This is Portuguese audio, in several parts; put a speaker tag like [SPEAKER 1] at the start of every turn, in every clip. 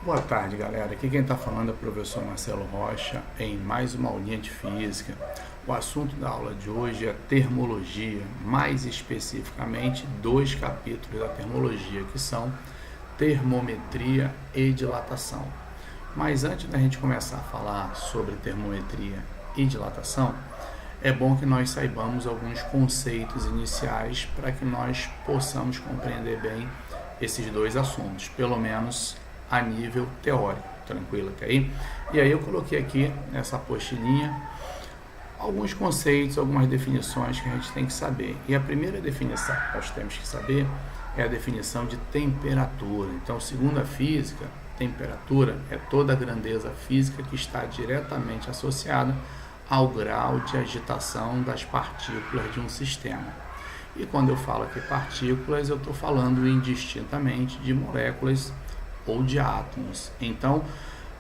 [SPEAKER 1] Boa tarde, galera. Aqui quem está falando é o professor Marcelo Rocha em mais uma aulinha de física. O assunto da aula de hoje é termologia, mais especificamente dois capítulos da termologia, que são termometria e dilatação. Mas antes da gente começar a falar sobre termometria e dilatação, é bom que nós saibamos alguns conceitos iniciais para que nós possamos compreender bem esses dois assuntos, pelo menos a nível teórico, tranquilo até aí? E aí eu coloquei aqui nessa apostilinha alguns conceitos, algumas definições que a gente tem que saber. E a primeira definição que nós temos que saber é a definição de temperatura. Então, segundo a física, temperatura é toda a grandeza física que está diretamente associada ao grau de agitação das partículas de um sistema. E quando eu falo aqui partículas, eu estou falando indistintamente de moléculas ou de átomos. Então,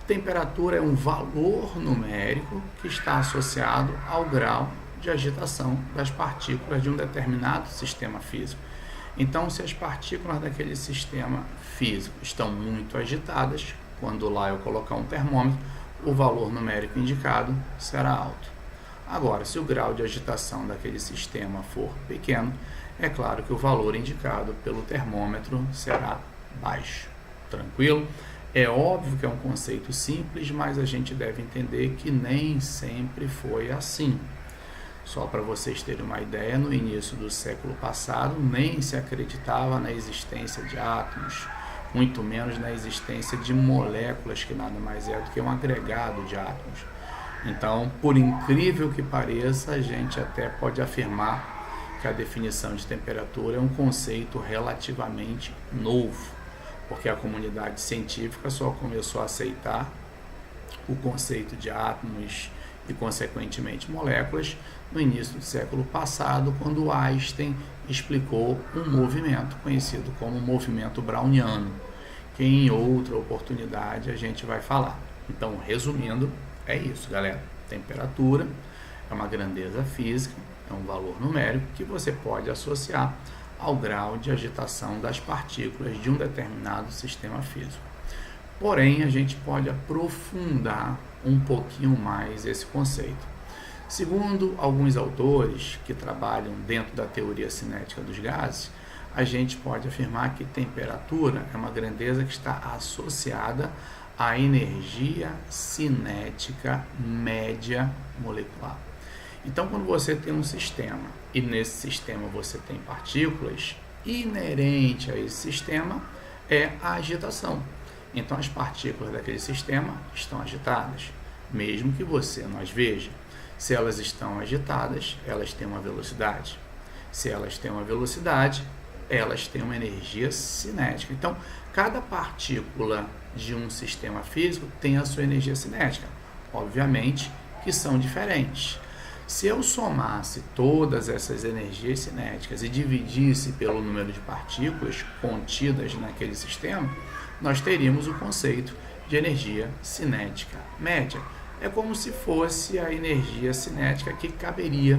[SPEAKER 1] temperatura é um valor numérico que está associado ao grau de agitação das partículas de um determinado sistema físico. Então, se as partículas daquele sistema físico estão muito agitadas, quando lá eu colocar um termômetro, o valor numérico indicado será alto. Agora, se o grau de agitação daquele sistema for pequeno, é claro que o valor indicado pelo termômetro será baixo. Tranquilo? É óbvio que é um conceito simples, mas a gente deve entender que nem sempre foi assim. Só para vocês terem uma ideia, no início do século passado nem se acreditava na existência de átomos, muito menos na existência de moléculas, que nada mais é do que um agregado de átomos. Então, por incrível que pareça, a gente até pode afirmar que a definição de temperatura é um conceito relativamente novo, porque a comunidade científica só começou a aceitar o conceito de átomos e, consequentemente, moléculas no início do século passado, quando Einstein explicou um movimento conhecido como movimento browniano, que em outra oportunidade a gente vai falar. Então, resumindo, é isso, galera. Temperatura é uma grandeza física, é um valor numérico que você pode associar ao grau de agitação das partículas de um determinado sistema físico. Porém, a gente pode aprofundar um pouquinho mais esse conceito. Segundo alguns autores que trabalham dentro da teoria cinética dos gases, a gente pode afirmar que temperatura é uma grandeza que está associada à energia cinética média molecular. Então, quando você tem um sistema e nesse sistema você tem partículas, inerente a esse sistema é a agitação. Então, as partículas daquele sistema estão agitadas, mesmo que você não as veja. Se elas estão agitadas, elas têm uma velocidade. Se elas têm uma velocidade, elas têm uma energia cinética. Então, cada partícula de um sistema físico tem a sua energia cinética. Obviamente que são diferentes. Se eu somasse todas essas energias cinéticas e dividisse pelo número de partículas contidas naquele sistema, nós teríamos o conceito de energia cinética média. É como se fosse a energia cinética que caberia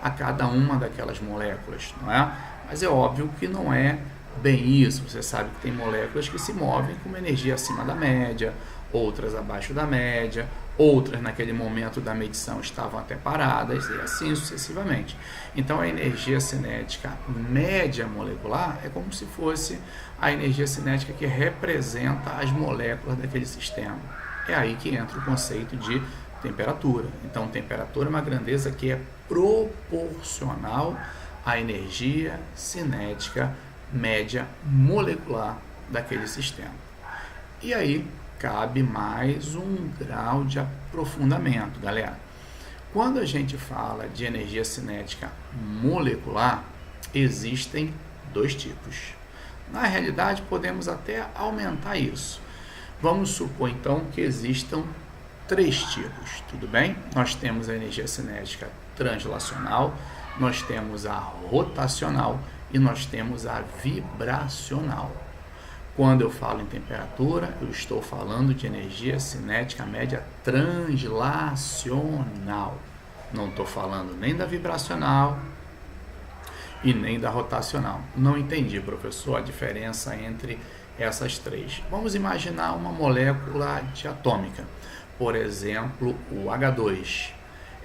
[SPEAKER 1] a cada uma daquelas moléculas, não é? Mas é óbvio que não é bem isso. Você sabe que tem moléculas que se movem com uma energia acima da média, outras abaixo da média, outras naquele momento da medição estavam até paradas e assim sucessivamente. Então a energia cinética média molecular é como se fosse a energia cinética que representa as moléculas daquele sistema. É aí que entra o conceito de temperatura. Então temperatura é uma grandeza que é proporcional à energia cinética média molecular daquele sistema. E aí cabe mais um grau de aprofundamento, galera. Quando a gente fala de energia cinética molecular, existem dois tipos. Na realidade, podemos até aumentar isso. Vamos supor, então, que existam três tipos, tudo bem? Nós temos a energia cinética translacional, nós temos a rotacional e nós temos a vibracional. Quando eu falo em temperatura, eu estou falando de energia cinética média translacional. Não estou falando nem da vibracional e nem da rotacional. Não entendi, professor, a diferença entre essas três. Vamos imaginar uma molécula diatômica, por exemplo, o H2.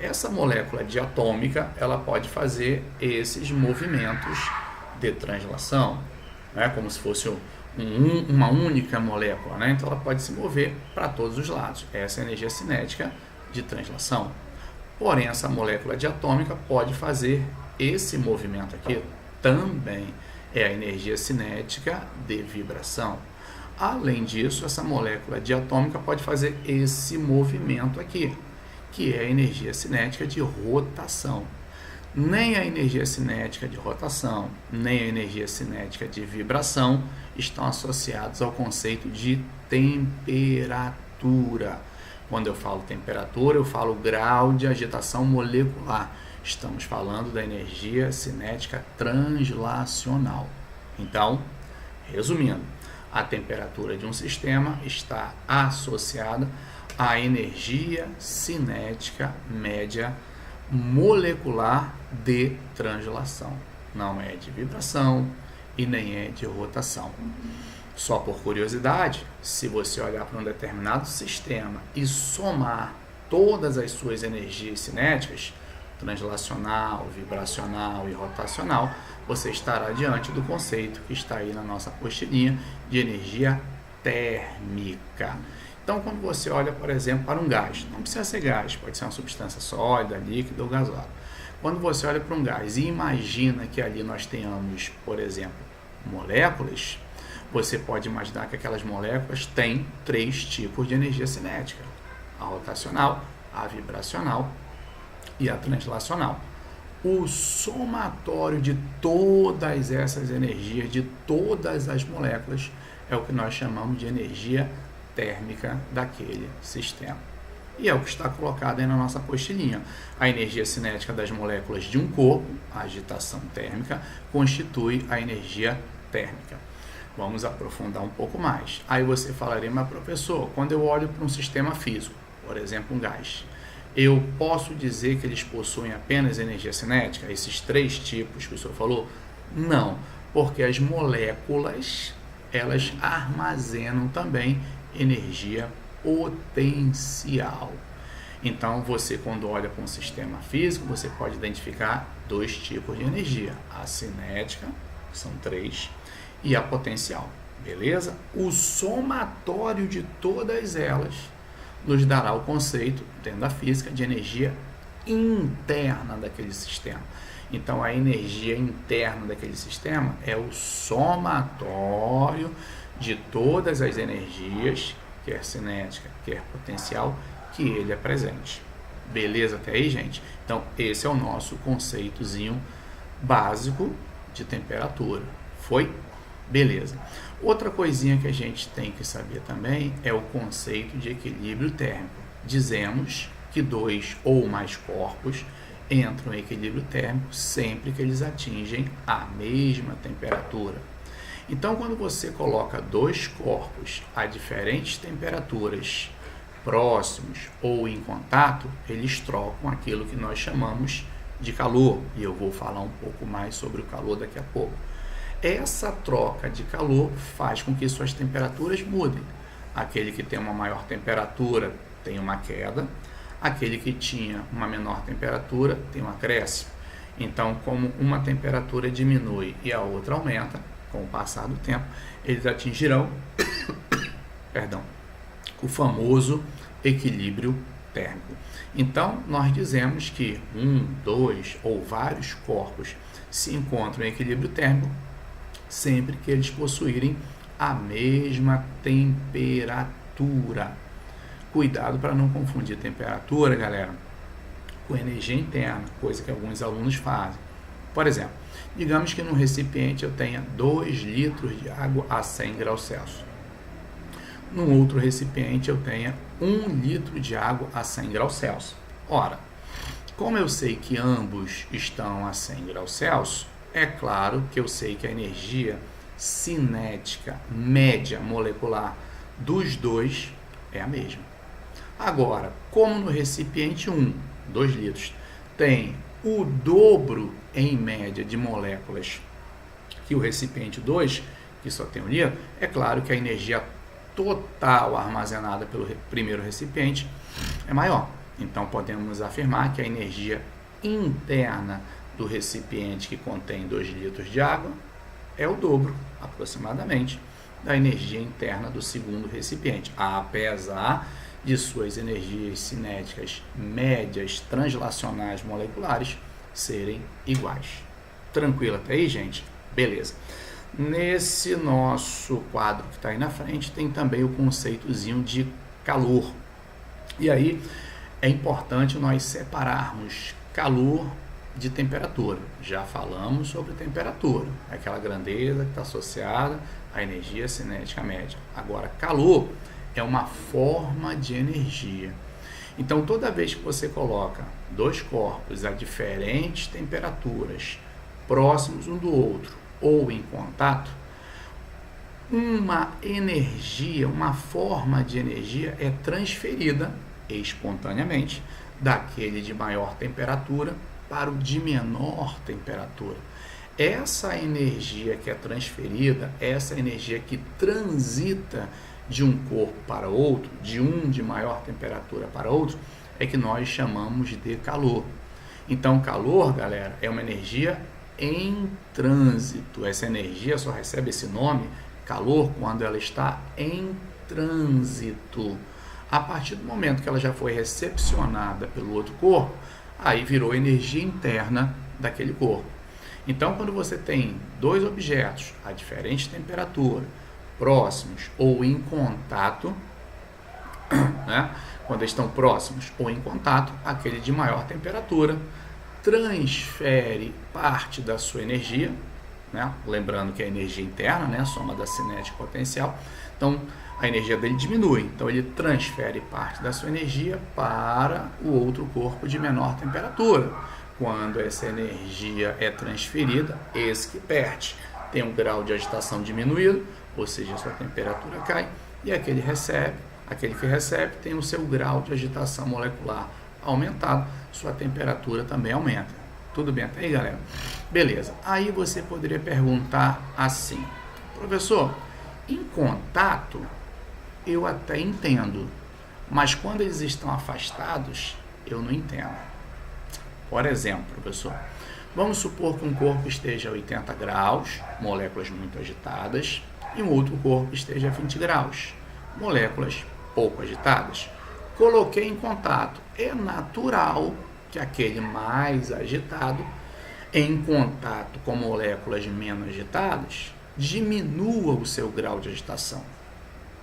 [SPEAKER 1] Essa molécula diatômica, ela pode fazer esses movimentos de translação, né? Como se fosse uma única molécula, né? Então ela pode se mover para todos os lados. Essa é a energia cinética de translação. Porém, essa molécula diatômica pode fazer esse movimento aqui também. É a energia cinética de vibração. Além disso, essa molécula diatômica pode fazer esse movimento aqui, que é a energia cinética de rotação. Nem a energia cinética de rotação, nem a energia cinética de vibração estão associados ao conceito de temperatura. Quando eu falo temperatura, eu falo grau de agitação molecular. Estamos falando da energia cinética translacional. Então, resumindo, a temperatura de um sistema está associada à energia cinética média molecular de translação. Não é de vibração e nem é de rotação. Só por curiosidade, se você olhar para um determinado sistema e somar todas as suas energias cinéticas, translacional, vibracional e rotacional, você estará diante do conceito que está aí na nossa apostilinha de energia térmica. Então, quando você olha, por exemplo, para um gás, não precisa ser gás, pode ser uma substância sólida, líquida ou gasosa. Quando você olha para um gás e imagina que ali nós tenhamos, por exemplo, moléculas, você pode imaginar que aquelas moléculas têm 3 tipos de energia cinética: a rotacional, a vibracional e a translacional. O somatório de todas essas energias, de todas as moléculas, é o que nós chamamos de energia térmica daquele sistema. E é o que está colocado aí na nossa apostilinha. A energia cinética das moléculas de um corpo, a agitação térmica, constitui a energia térmica. Vamos aprofundar um pouco mais. Aí você falaria, mas professor, quando eu olho para um sistema físico, por exemplo, um gás, eu posso dizer que eles possuem apenas energia cinética, esses 3 tipos que o senhor falou? Não, porque as moléculas, elas armazenam também energia potencial. Então, você quando olha para um sistema físico, você pode identificar 2 tipos de energia: a cinética, que são 3, e a potencial, beleza? O somatório de todas elas nos dará o conceito, dentro da física, de energia interna daquele sistema. Então, a energia interna daquele sistema é o somatório de todas as energias, quer cinética, quer potencial, que ele apresente. Beleza até aí, gente? Então, esse é o nosso conceitozinho básico de temperatura. Foi? Beleza. Outra coisinha que a gente tem que saber também é o conceito de equilíbrio térmico. Dizemos que 2 ou mais corpos entram em equilíbrio térmico sempre que eles atingem a mesma temperatura. Então, quando você coloca 2 corpos a diferentes temperaturas, próximos ou em contato, eles trocam aquilo que nós chamamos de calor. E eu vou falar um pouco mais sobre o calor daqui a pouco. Essa troca de calor faz com que suas temperaturas mudem. Aquele que tem uma maior temperatura tem uma queda, aquele que tinha uma menor temperatura tem um acréscimo. Então, como uma temperatura diminui e a outra aumenta, com o passar do tempo, eles atingirão o famoso equilíbrio térmico. Então, nós dizemos que 1, 2 ou vários corpos se encontram em equilíbrio térmico sempre que eles possuírem a mesma temperatura. Cuidado para não confundir temperatura, galera, com energia interna, coisa que alguns alunos fazem. Por exemplo, digamos que num recipiente eu tenha 2 litros de água a 100 graus Celsius. Num outro recipiente eu tenha 1 litro de água a 100 graus Celsius. Ora, como eu sei que ambos estão a 100 graus Celsius, é claro que eu sei que a energia cinética média molecular dos dois é a mesma. Agora, como no recipiente 1, 2 litros, tem o dobro em média de moléculas que o recipiente 2, que só tem um líquido, é claro que a energia total armazenada pelo primeiro recipiente é maior. Então podemos afirmar que a energia interna do recipiente que contém 2 litros de água é o dobro, aproximadamente, da energia interna do segundo recipiente, apesar de suas energias cinéticas médias translacionais moleculares serem iguais. Tranquilo até aí, gente? Beleza. Nesse nosso quadro que está aí na frente, tem também o conceitozinho de calor. E aí é importante nós separarmos calor de temperatura. Já falamos sobre temperatura, aquela grandeza que está associada à energia cinética média. Agora, calor é uma forma de energia. Então, toda vez que você coloca 2 corpos a diferentes temperaturas, próximos um do outro ou em contato, uma energia, uma forma de energia é transferida espontaneamente daquele de maior temperatura para o de menor temperatura. Essa energia que é transferida, essa energia que transita de um corpo para outro, de um de maior temperatura para outro, é que nós chamamos de calor. Então, calor, galera, é uma energia em trânsito. Essa energia só recebe esse nome, calor, quando ela está em trânsito. A partir do momento que ela já foi recepcionada pelo outro corpo, aí virou energia interna daquele corpo. Então, quando você tem 2 objetos a diferente temperatura, próximos ou em contato, né? Quando estão próximos ou em contato, aquele de maior temperatura transfere parte da sua energia, né? Lembrando que a energia interna, né? A soma da cinética e potencial. Então, a energia dele diminui. Então, ele transfere parte da sua energia para o outro corpo de menor temperatura. Quando essa energia é transferida, esse que perde tem um grau de agitação diminuído, ou seja, a sua temperatura cai, e aquele que recebe tem o seu grau de agitação molecular aumentado, sua temperatura também aumenta. Tudo bem até aí, galera? Beleza. Aí você poderia perguntar assim: professor, em contato eu até entendo, mas quando eles estão afastados, eu não entendo. Por exemplo, professor, vamos supor que um corpo esteja a 80 graus, moléculas muito agitadas, e um outro corpo esteja a 20 graus, moléculas pouco agitadas. Coloquei em contato. É natural que aquele mais agitado, em contato com moléculas menos agitadas, diminua o seu grau de agitação.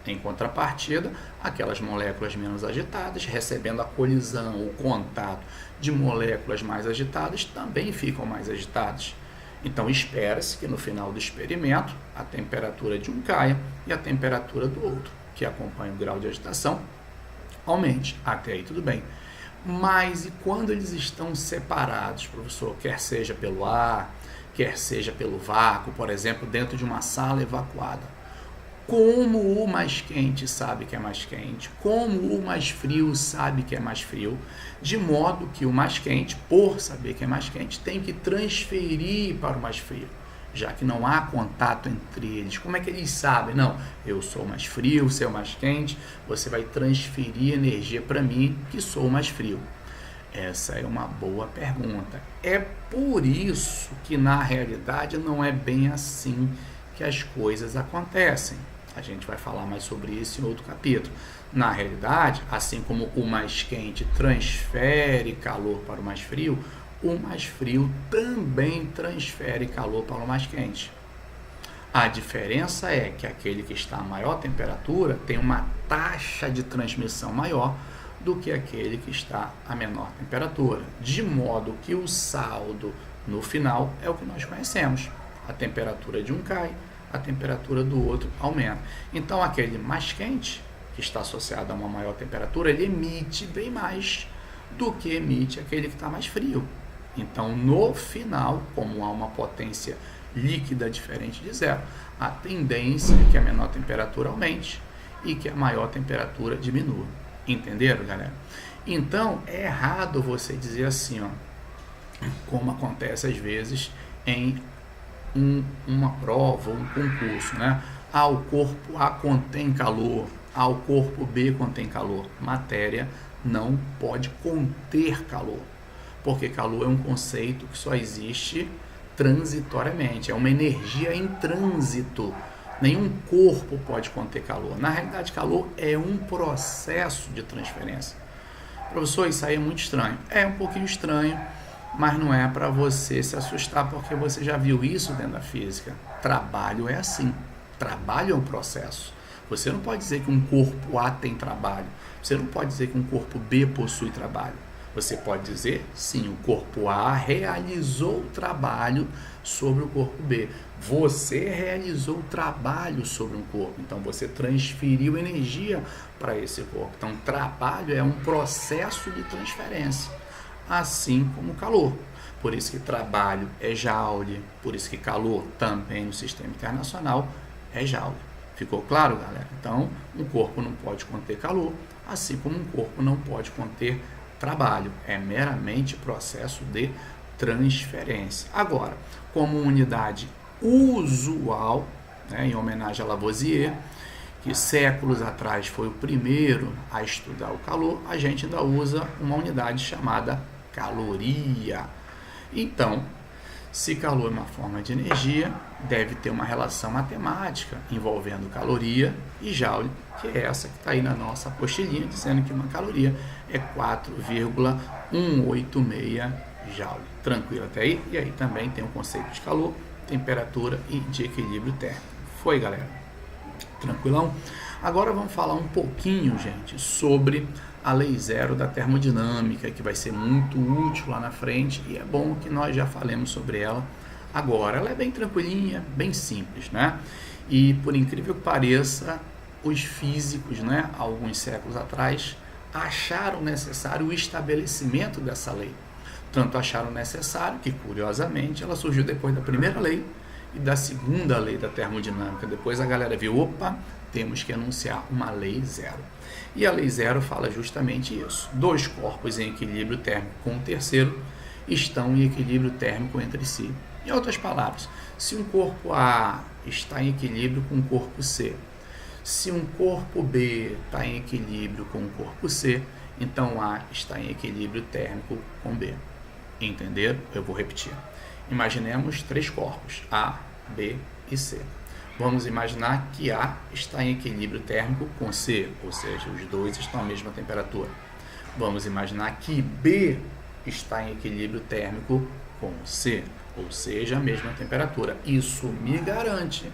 [SPEAKER 1] Em contrapartida, aquelas moléculas menos agitadas, recebendo a colisão, o contato de moléculas mais agitadas, também ficam mais agitadas. Então, espera-se que no final do experimento, a temperatura de um caia e a temperatura do outro, que acompanha o grau de agitação, aumente. Até aí tudo bem. Mas e quando eles estão separados, professor? Quer seja pelo ar, quer seja pelo vácuo, por exemplo, dentro de uma sala evacuada. Como o mais quente sabe que é mais quente, como o mais frio sabe que é mais frio, de modo que o mais quente, por saber que é mais quente, tem que transferir para o mais frio, já que não há contato entre eles. Como é que eles sabem? Não, eu sou mais frio, você é o mais quente, você vai transferir energia para mim, que sou mais frio. Essa é uma boa pergunta. É por isso que, na realidade, não é bem assim que as coisas acontecem. A gente vai falar mais sobre isso em outro capítulo. Na realidade, assim como o mais quente transfere calor para o mais frio também transfere calor para o mais quente. A diferença é que aquele que está a maior temperatura tem uma taxa de transmissão maior do que aquele que está a menor temperatura, de modo que o saldo no final é o que nós conhecemos. A temperatura de um cai, a temperatura do outro aumenta. Então, aquele mais quente, que está associado a uma maior temperatura, ele emite bem mais do que emite aquele que está mais frio. Então, no final, como há uma potência líquida diferente de zero, a tendência é que a menor temperatura aumente e que a maior temperatura diminua. Entenderam, galera? Então, é errado você dizer assim, ó, como acontece às vezes em uma prova ou um concurso, né? O corpo A contém calor, o corpo B contém calor. Matéria não pode conter calor, porque calor é um conceito que só existe transitoriamente, é uma energia em trânsito. Nenhum corpo pode conter calor. Na realidade, calor é um processo de transferência. Professor, isso aí é muito estranho. É um pouquinho estranho, mas não é para você se assustar, porque você já viu isso dentro da física. Trabalho é assim. Trabalho é um processo. Você não pode dizer que um corpo A tem trabalho. Você não pode dizer que um corpo B possui trabalho. Você pode dizer, sim, o corpo A realizou o trabalho sobre o corpo B. Você realizou o trabalho sobre um corpo. Então, você transferiu energia para esse corpo. Então, trabalho é um processo de transferência, assim como calor. Por isso que trabalho é Joule, por isso que calor também no sistema internacional é Joule. Ficou claro, galera? Então, um corpo não pode conter calor, assim como um corpo não pode conter trabalho. É meramente processo de transferência. Agora, como unidade usual, né, em homenagem a Lavoisier, que séculos atrás foi o primeiro a estudar o calor, a gente ainda usa uma unidade chamada caloria. Então, se calor é uma forma de energia, deve ter uma relação matemática envolvendo caloria e joule, que é essa que está aí na nossa apostilinha, dizendo que uma caloria é 4,186 joule. Tranquilo até aí? E aí também tem o conceito de calor, temperatura e de equilíbrio térmico. Foi, galera? Tranquilão? Agora vamos falar um pouquinho, gente, sobre a lei zero da termodinâmica, que vai ser muito útil lá na frente, e é bom que nós já falemos sobre ela agora. Ela é bem tranquilinha, bem simples, né? E por incrível que pareça, os físicos, né, alguns séculos atrás, acharam necessário o estabelecimento dessa lei. Tanto acharam necessário que, curiosamente, ela surgiu depois da primeira lei e da segunda lei da termodinâmica. Depois a galera viu, opa, temos que anunciar uma lei zero. E a lei zero fala justamente isso. Dois corpos em equilíbrio térmico com o terceiro estão em equilíbrio térmico entre si. Em outras palavras, se um corpo A está em equilíbrio com o corpo C, se um corpo B está em equilíbrio com o corpo C, então A está em equilíbrio térmico com B. Entenderam? Eu vou repetir. Imaginemos três corpos, A, B e C. Vamos imaginar que A está em equilíbrio térmico com C, ou seja, os dois estão à mesma temperatura. Vamos imaginar que B está em equilíbrio térmico com C, ou seja, a mesma temperatura. Isso me garante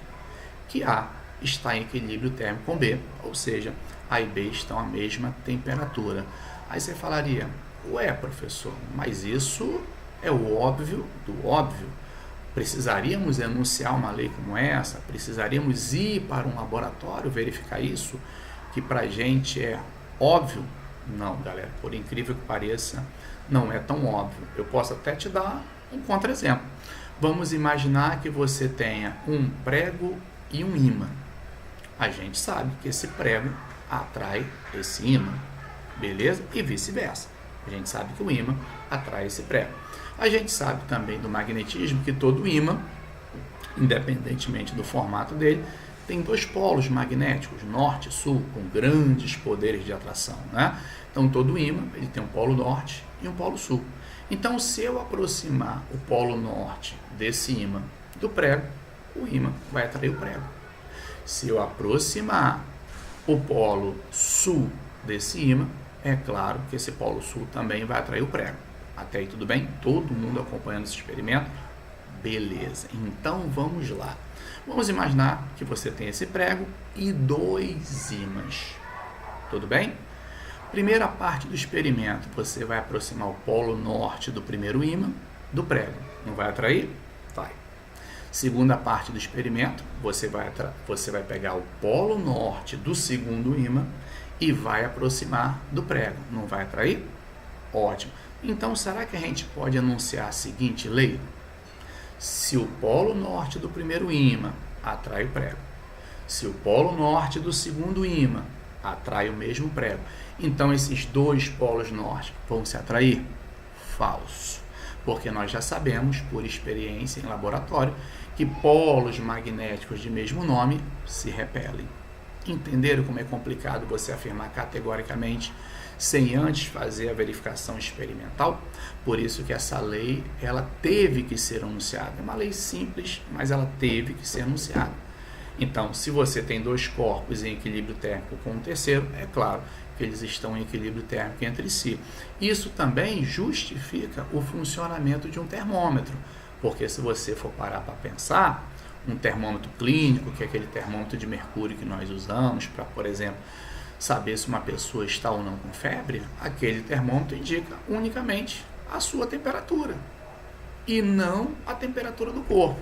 [SPEAKER 1] que A está em equilíbrio térmico com B, ou seja, A e B estão à mesma temperatura. Aí você falaria, ué, professor, mas isso é o óbvio do óbvio. Precisaríamos enunciar uma lei como essa? Precisaríamos ir para um laboratório verificar isso? Que para a gente é óbvio? Não, galera, por incrível que pareça, não é tão óbvio. Eu posso até te dar um contra-exemplo. Vamos imaginar que você tenha um prego e um ímã. A gente sabe que esse prego atrai esse ímã, beleza? E vice-versa. A gente sabe que o ímã atrai esse prego. A gente sabe também do magnetismo que todo ímã, independentemente do formato dele, tem dois polos magnéticos, norte e sul, com grandes poderes de atração, né? Então, todo ímã ele tem um polo norte e um polo sul. Então, se eu aproximar o polo norte desse ímã do prego, o ímã vai atrair o prego. Se eu aproximar o polo sul desse ímã, é claro que esse polo sul também vai atrair o prego. Até aí tudo bem? Todo mundo acompanhando esse experimento? Beleza. Então vamos lá. Vamos imaginar que você tem esse prego e dois ímãs. Tudo bem? Primeira parte do experimento, você vai aproximar o polo norte do primeiro ímã do prego. Não vai atrair? Vai. Segunda parte do experimento, você vai pegar o polo norte do segundo ímã e vai aproximar do prego. Não vai atrair? Ótimo. Então, será que a gente pode anunciar a seguinte lei? Se o polo norte do primeiro ímã atrai o prego, se o polo norte do segundo ímã atrai o mesmo prego, então esses dois polos norte vão se atrair? Falso. Porque nós já sabemos, por experiência em laboratório, que polos magnéticos de mesmo nome se repelem. Entenderam como é complicado você afirmar categoricamente sem antes fazer a verificação experimental? Por isso que essa lei, ela teve que ser anunciada. É uma lei simples, mas ela teve que ser anunciada. Então, se você tem dois corpos em equilíbrio térmico com um terceiro, é claro que eles estão em equilíbrio térmico entre si. Isso também justifica o funcionamento de um termômetro, porque se você for parar para pensar, um termômetro clínico, que é aquele termômetro de mercúrio que nós usamos para, por exemplo, saber se uma pessoa está ou não com febre, aquele termômetro indica unicamente a sua temperatura e não a temperatura do corpo.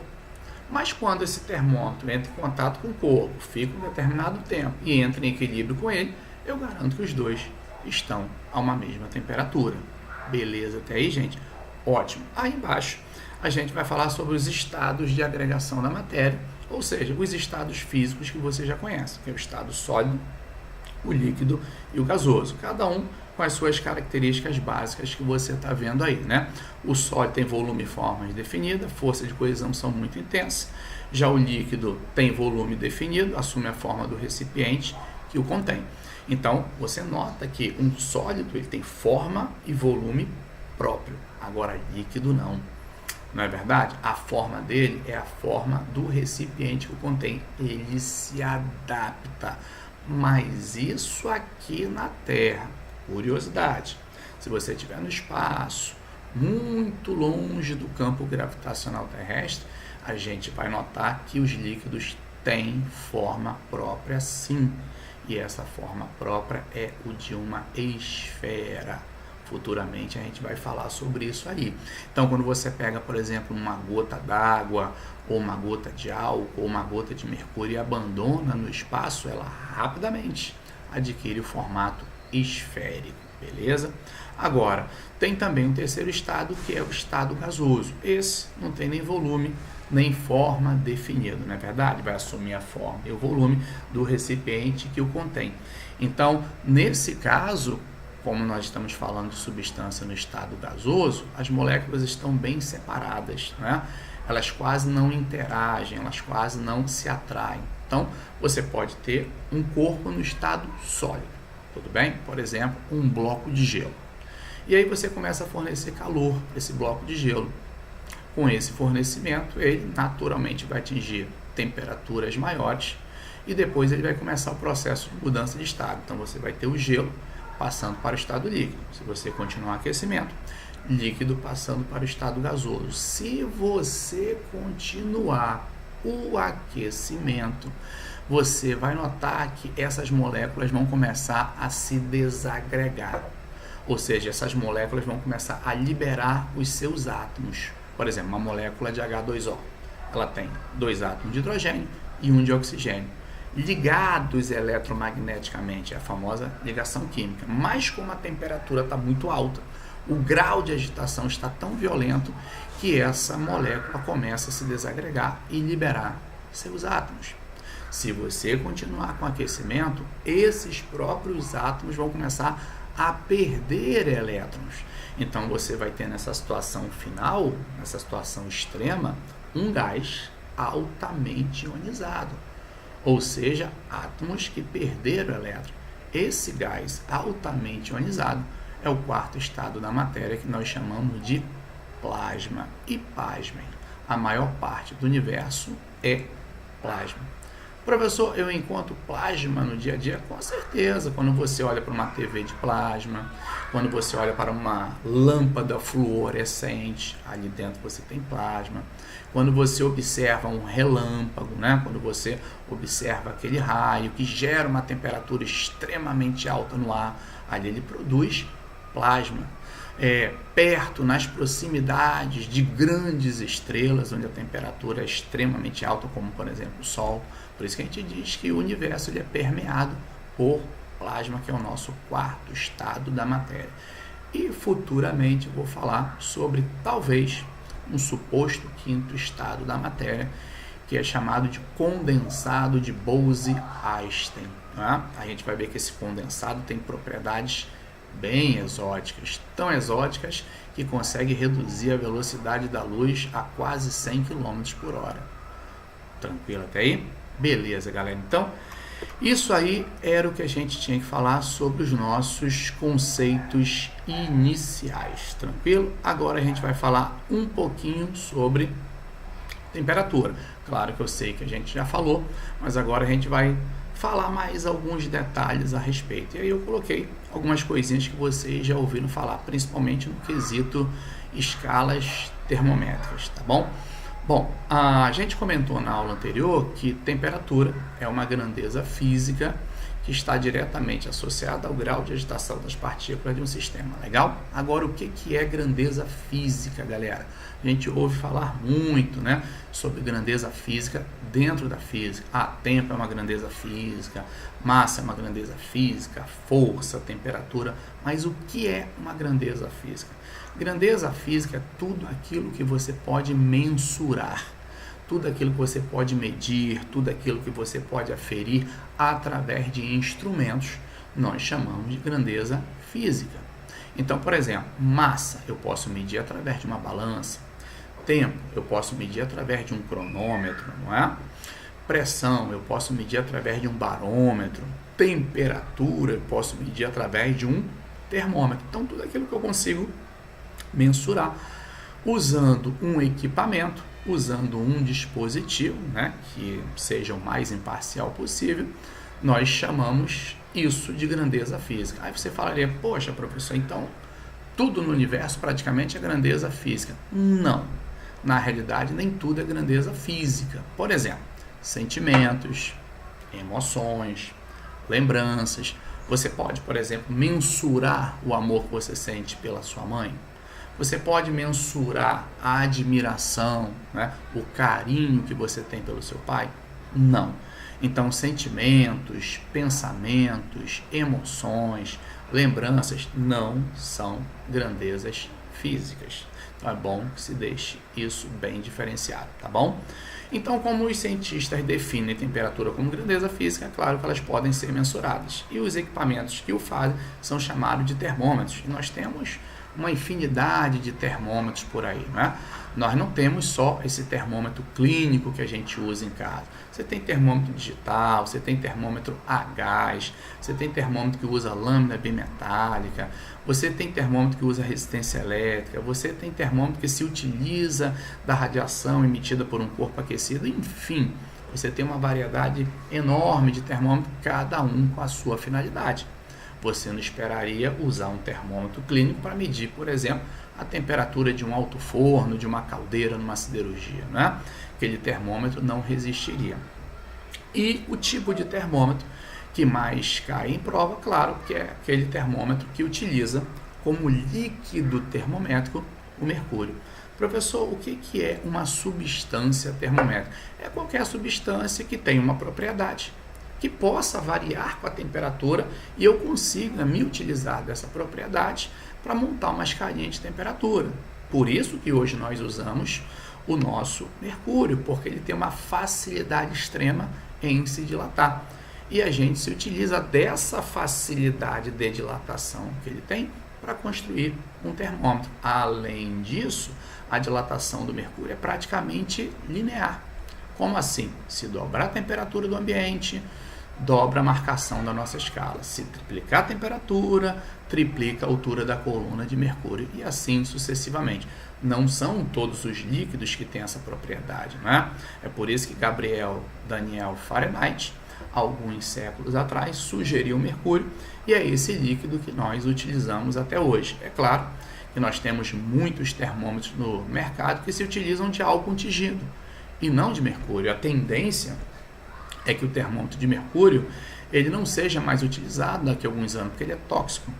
[SPEAKER 1] Mas quando esse termômetro entra em contato com o corpo, fica um determinado tempo e entra em equilíbrio com ele, eu garanto que os dois estão a uma mesma temperatura. Beleza até aí, gente? Ótimo. Aí embaixo a gente vai falar sobre os estados de agregação da matéria, ou seja, os estados físicos que você já conhece, que é o estado sólido, o líquido e o gasoso. Cada um com as suas características básicas que você está vendo aí, né? O sólido tem volume e forma definida, força de coesão são muito intensas. Já o líquido tem volume definido, assume a forma do recipiente que o contém. Então, você nota que um sólido ele tem forma e volume próprio. Agora, líquido não. Não é verdade? A forma dele é a forma do recipiente que o contém. Ele se adapta. Mas isso aqui na Terra, curiosidade, se você estiver no espaço, muito longe do campo gravitacional terrestre, a gente vai notar que os líquidos têm forma própria sim. E essa forma própria é o de uma esfera. Futuramente a gente vai falar sobre isso aí. Então, quando você pega, por exemplo, uma gota d'água, ou uma gota de álcool, ou uma gota de mercúrio e abandona no espaço, ela rapidamente adquire o formato esférico, beleza? Agora, tem também um terceiro estado, que é o estado gasoso. Esse não tem nem volume, nem forma definido, não é verdade? Vai assumir a forma e o volume do recipiente que o contém. Então, nesse caso, como nós estamos falando de substância no estado gasoso, as moléculas estão bem separadas, né? Elas quase não interagem, elas quase não se atraem. Então, você pode ter um corpo no estado sólido, tudo bem? Por exemplo, um bloco de gelo. E aí você começa a fornecer calor para esse bloco de gelo. Com esse fornecimento, ele naturalmente vai atingir temperaturas maiores e depois ele vai começar o processo de mudança de estado. Então, você vai ter o gelo passando para o estado líquido. Se você continuar aquecimento, líquido passando para o estado gasoso. Se você continuar o aquecimento, você vai notar que essas moléculas vão começar a se desagregar. Ou seja, essas moléculas vão começar a liberar os seus átomos. Por exemplo, uma molécula de H2O, ela tem 2 átomos de hidrogênio e 1 de oxigênio, ligados eletromagneticamente, é a famosa ligação química. Mas como a temperatura está muito alta, o grau de agitação está tão violento que essa molécula começa a se desagregar e liberar seus átomos. Se você continuar com aquecimento, esses próprios átomos vão começar a perder elétrons. Então você vai ter nessa situação final, nessa situação extrema, um gás altamente ionizado, ou seja, átomos que perderam elétrons. Esse gás altamente ionizado é o quarto estado da matéria que nós chamamos de plasma. E pasmem, a maior parte do universo é plasma. Professor, eu encontro plasma no dia a dia? Com certeza, quando você olha para uma TV de plasma, quando você olha para uma lâmpada fluorescente, ali dentro você tem plasma. Quando você observa um relâmpago, né? Quando você observa aquele raio que gera uma temperatura extremamente alta no ar, ali ele produz plasma. Perto, nas proximidades de grandes estrelas, onde a temperatura é extremamente alta, como por exemplo o Sol. Por isso que a gente diz que o universo ele é permeado por plasma, que é o nosso quarto estado da matéria. E futuramente eu vou falar sobre talvez um suposto quinto estado da matéria, que é chamado de condensado de Bose-Einstein. Né? A gente vai ver que esse condensado tem propriedades bem exóticas, tão exóticas que consegue reduzir a velocidade da luz a quase 100 km por hora. Tranquilo até aí? Beleza, galera. Então, isso aí era o que a gente tinha que falar sobre os nossos conceitos iniciais. Tranquilo? Agora a gente vai falar um pouquinho sobre temperatura. Claro que eu sei que a gente já falou, mas agora a gente vai falar mais alguns detalhes a respeito. E aí eu coloquei algumas coisinhas que vocês já ouviram falar, principalmente no quesito escalas termométricas, tá bom? Bom, a gente comentou na aula anterior que temperatura é uma grandeza física que está diretamente associada ao grau de agitação das partículas de um sistema, legal? Agora, o que é grandeza física, galera? A gente ouve falar muito, né, sobre grandeza física dentro da física. Tempo é uma grandeza física, massa é uma grandeza física, força, temperatura. Mas o que é uma grandeza física? Grandeza física é tudo aquilo que você pode mensurar, tudo aquilo que você pode medir, tudo aquilo que você pode aferir através de instrumentos, nós chamamos de grandeza física. Então, por exemplo, massa eu posso medir através de uma balança, tempo eu posso medir através de um cronômetro, não é? Pressão eu posso medir através de um barômetro, temperatura eu posso medir através de um termômetro. Então, tudo aquilo que eu consigo mensurar usando um equipamento, usando um dispositivo, né, que seja o mais imparcial possível, nós chamamos isso de grandeza física. Aí você falaria, poxa, professor, então tudo no universo praticamente é grandeza física. Não, na realidade nem tudo é grandeza física. Por exemplo, sentimentos, emoções, lembranças. Você pode, por exemplo, mensurar o amor que você sente pela sua mãe. Você pode mensurar a admiração, né, o carinho que você tem pelo seu pai? Não. Então, sentimentos, pensamentos, emoções, lembranças não são grandezas físicas. Então, é bom que se deixe isso bem diferenciado, tá bom? Então, como os cientistas definem temperatura como grandeza física, é claro que elas podem ser mensuradas. E os equipamentos que o fazem são chamados de termômetros. E nós temos uma infinidade de termômetros por aí, né? Nós não temos só esse termômetro clínico que a gente usa em casa. Você tem termômetro digital, você tem termômetro a gás, você tem termômetro que usa lâmina bimetálica, você tem termômetro que usa resistência elétrica, você tem termômetro que se utiliza da radiação emitida por um corpo aquecido, enfim, você tem uma variedade enorme de termômetros, cada um com a sua finalidade. Você não esperaria usar um termômetro clínico para medir, por exemplo, a temperatura de um alto forno, de uma caldeira numa siderurgia, né? Aquele termômetro não resistiria. E o tipo de termômetro que mais cai em prova, claro, que é aquele termômetro que utiliza como líquido termométrico o mercúrio. Professor, o que é uma substância termométrica? É qualquer substância que tenha uma propriedade que possa variar com a temperatura e eu consiga me utilizar dessa propriedade para montar uma escalinha de temperatura. Por isso que hoje nós usamos o nosso mercúrio, porque ele tem uma facilidade extrema em se dilatar. E a gente se utiliza dessa facilidade de dilatação que ele tem para construir um termômetro. Além disso, a dilatação do mercúrio é praticamente linear. Como assim? Se dobrar a temperatura do ambiente, dobra a marcação da nossa escala. Se triplicar a temperatura, triplica a altura da coluna de mercúrio e assim sucessivamente. Não são todos os líquidos que têm essa propriedade, né? É por isso que Gabriel Daniel Fahrenheit, alguns séculos atrás, sugeriu o mercúrio e é esse líquido que nós utilizamos até hoje. É claro que nós temos muitos termômetros no mercado que se utilizam de álcool tingido e não de mercúrio. A tendência é que o termômetro de mercúrio ele não seja mais utilizado daqui a alguns anos, porque ele é tóxico.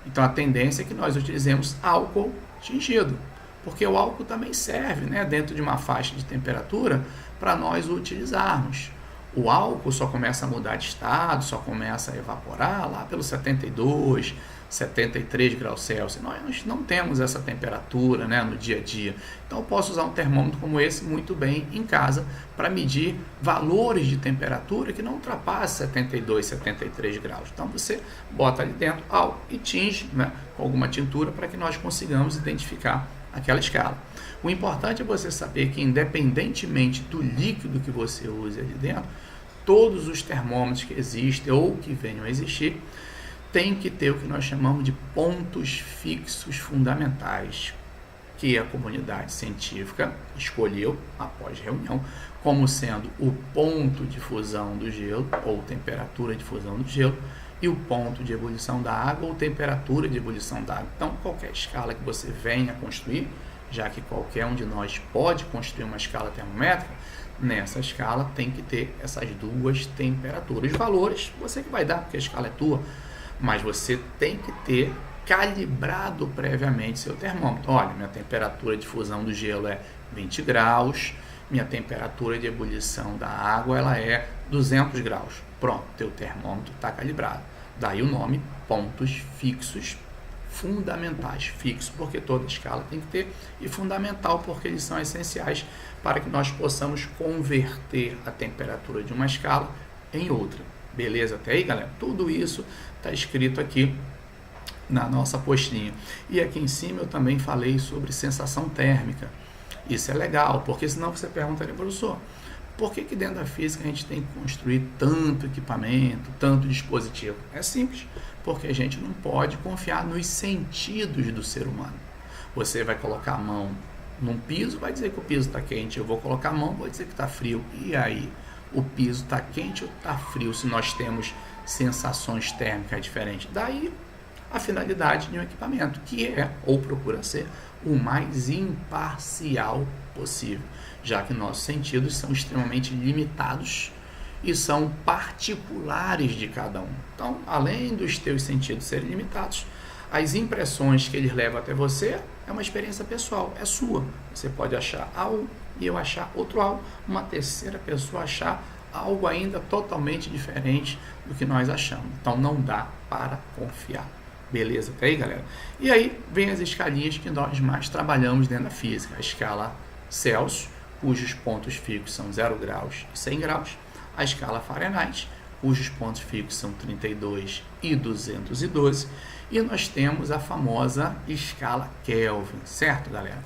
[SPEAKER 1] Então a tendência é que nós utilizemos álcool tingido, porque o álcool também serve, né, dentro de uma faixa de temperatura para nós o utilizarmos. O álcool só começa a mudar de estado, só começa a evaporar lá pelos 72, 73 graus Celsius. Nós não temos essa temperatura, né, no dia a dia. Então eu posso usar um termômetro como esse muito bem em casa para medir valores de temperatura que não ultrapassam 72, 73 graus. Então você bota ali dentro álcool e tinge, né, com alguma tintura para que nós consigamos identificar aquela escala. O importante é você saber que, independentemente do líquido que você use ali dentro, todos os termômetros que existem ou que venham a existir tem que ter o que nós chamamos de pontos fixos fundamentais, que a comunidade científica escolheu, após reunião, como sendo o ponto de fusão do gelo, ou temperatura de fusão do gelo, e o ponto de ebulição da água, ou temperatura de ebulição da água. Então, qualquer escala que você venha construir, já que qualquer um de nós pode construir uma escala termométrica, nessa escala tem que ter essas duas temperaturas. Os valores, você que vai dar, porque a escala é tua, mas você tem que ter calibrado previamente seu termômetro. Olha, minha temperatura de fusão do gelo é 20 graus, minha temperatura de ebulição da água ela é 200 graus. Pronto, teu termômetro está calibrado. Daí o nome pontos fixos fundamentais. Fixo porque toda escala tem que ter, e fundamental porque eles são essenciais para que nós possamos converter a temperatura de uma escala em outra. Beleza até aí, galera? Tudo isso está escrito aqui na nossa postinha. E aqui em cima eu também falei sobre sensação térmica. Isso é legal, porque senão você perguntaria, professor, por que dentro da física a gente tem que construir tanto equipamento, tanto dispositivo? É simples, porque a gente não pode confiar nos sentidos do ser humano. Você vai colocar a mão num piso, vai dizer que o piso está quente. Eu vou colocar a mão, vou dizer que está frio. E aí? O piso está quente ou está frio se nós temos sensações térmicas diferentes? Daí a finalidade de um equipamento, que é, ou procura ser, o mais imparcial possível, já que nossos sentidos são extremamente limitados e são particulares de cada um. Então, além dos teus sentidos serem limitados, as impressões que eles levam até você é uma experiência pessoal, é sua. Você pode achar algo e eu achar outro algo, uma terceira pessoa achar algo ainda totalmente diferente do que nós achamos. Então não dá para confiar. Beleza até aí, galera? E aí vem as escalinhas que nós mais trabalhamos dentro da física. A escala Celsius, cujos pontos fixos são 0 graus e 100 graus. A escala Fahrenheit, cujos pontos fixos são 32 e 212. E nós temos a famosa escala Kelvin, certo, galera?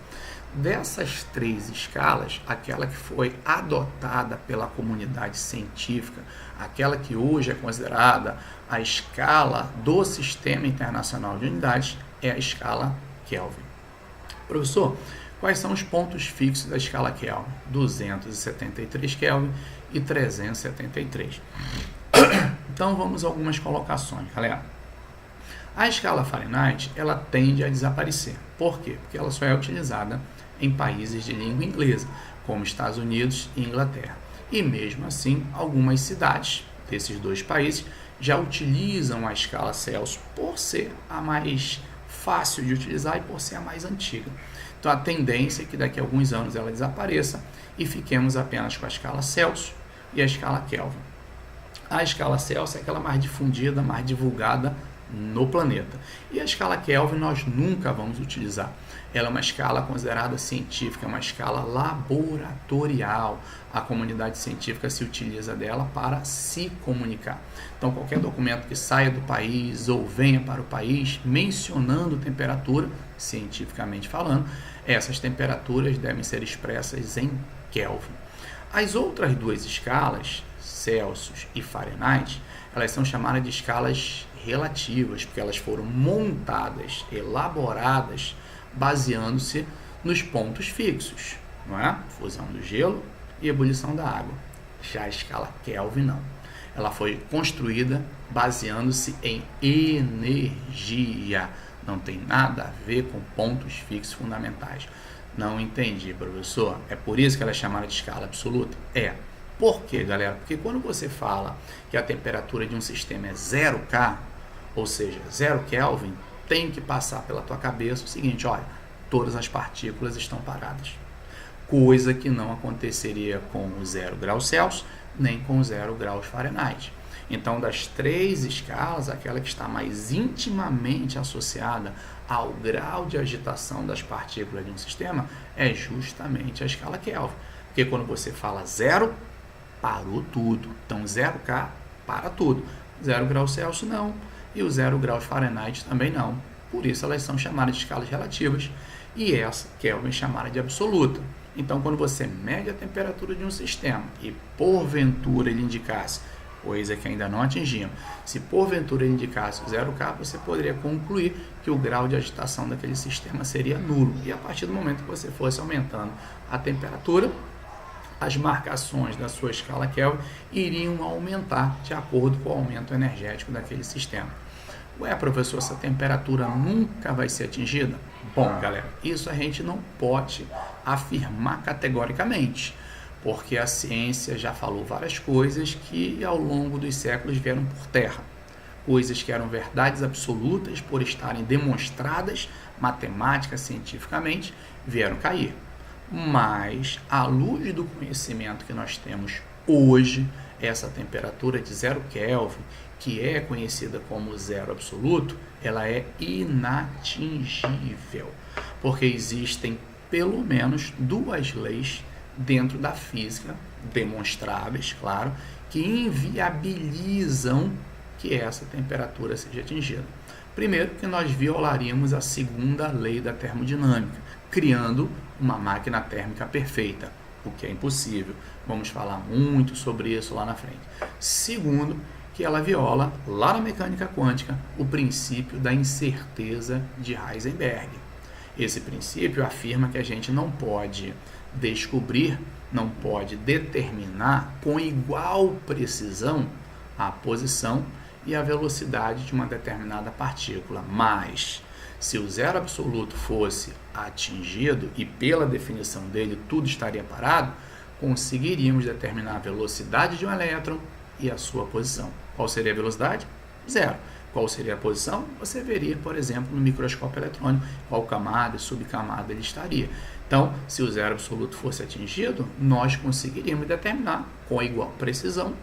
[SPEAKER 1] Dessas três escalas, aquela que foi adotada pela comunidade científica, aquela que hoje é considerada a escala do Sistema Internacional de Unidades, é a escala Kelvin. Professor, quais são os pontos fixos da escala Kelvin? 273 Kelvin e 373. Então vamos a algumas colocações, galera. A escala Fahrenheit, ela tende a desaparecer. Por quê? Porque ela só é utilizada em países de língua inglesa, como Estados Unidos e Inglaterra. E mesmo assim, algumas cidades desses dois países já utilizam a escala Celsius por ser a mais fácil de utilizar e por ser a mais antiga. Então a tendência é que daqui a alguns anos ela desapareça e fiquemos apenas com a escala Celsius e a escala Kelvin. A escala Celsius é aquela mais difundida, mais divulgada no planeta. E a escala Kelvin nós nunca vamos utilizar. Ela é uma escala considerada científica, uma escala laboratorial. A comunidade científica se utiliza dela para se comunicar. Então, qualquer documento que saia do país ou venha para o país mencionando temperatura, cientificamente falando, essas temperaturas devem ser expressas em Kelvin. As outras duas escalas, Celsius e Fahrenheit, elas são chamadas de escalas relativas, porque elas foram montadas, elaboradas, baseando-se nos pontos fixos, não é? Fusão do gelo e ebulição da água. Já a escala Kelvin não. Ela foi construída baseando-se em energia. Não tem nada a ver com pontos fixos fundamentais. Não entendi, professor. É por isso que ela é chamada de escala absoluta? É. Por quê, galera? Porque quando você fala que a temperatura de um sistema é 0 K, ou seja, 0 Kelvin, tem que passar pela tua cabeça o seguinte, olha, todas as partículas estão paradas. Coisa que não aconteceria com o 0 graus Celsius, nem com 0 graus Fahrenheit. Então, das três escalas, aquela que está mais intimamente associada ao grau de agitação das partículas de um sistema é justamente a escala Kelvin. Porque quando você fala 0, parou tudo. Então, 0K para tudo. 0 graus Celsius não. E o 0 graus Fahrenheit também não. Por isso elas são chamadas de escalas relativas e essa Kelvin é chamada de absoluta. Então, quando você mede a temperatura de um sistema e porventura ele indicasse, coisa que ainda não atingimos, se porventura ele indicasse 0K, você poderia concluir que o grau de agitação daquele sistema seria nulo. E a partir do momento que você fosse aumentando a temperatura, as marcações da sua escala Kelvin iriam aumentar de acordo com o aumento energético daquele sistema. Ué, professor, essa temperatura nunca vai ser atingida? Bom, galera, isso a gente não pode afirmar categoricamente, porque a ciência já falou várias coisas que ao longo dos séculos vieram por terra. Coisas que eram verdades absolutas por estarem demonstradas matemática, cientificamente, vieram cair. Mas, à luz do conhecimento que nós temos hoje, essa temperatura de 0 Kelvin, que é conhecida como zero absoluto, ela é inatingível, porque existem pelo menos duas leis dentro da física, demonstráveis, claro, que inviabilizam que essa temperatura seja atingida. Primeiro, que nós violaríamos a segunda lei da termodinâmica, criando uma máquina térmica perfeita, o que é impossível. Vamos falar muito sobre isso lá na frente. Segundo, que ela viola, lá na mecânica quântica, o princípio da incerteza de Heisenberg. Esse princípio afirma que a gente não pode descobrir, não pode determinar com igual precisão a posição e a velocidade de uma determinada partícula, mas se o zero absoluto fosse atingido e pela definição dele tudo estaria parado, conseguiríamos determinar a velocidade de um elétron e a sua posição. Qual seria a velocidade? Zero. Qual seria a posição? Você veria, por exemplo, no microscópio eletrônico, qual camada e subcamada ele estaria. Então, se o zero absoluto fosse atingido, nós conseguiríamos determinar com igual precisão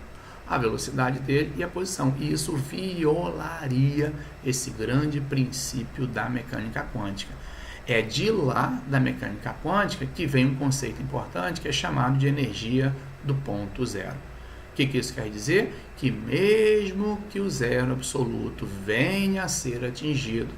[SPEAKER 1] a velocidade dele e a posição. E isso violaria esse grande princípio da mecânica quântica. É de lá da mecânica quântica que vem um conceito importante que é chamado de energia do ponto zero. O que isso quer dizer? Que mesmo que o zero absoluto venha a ser atingido,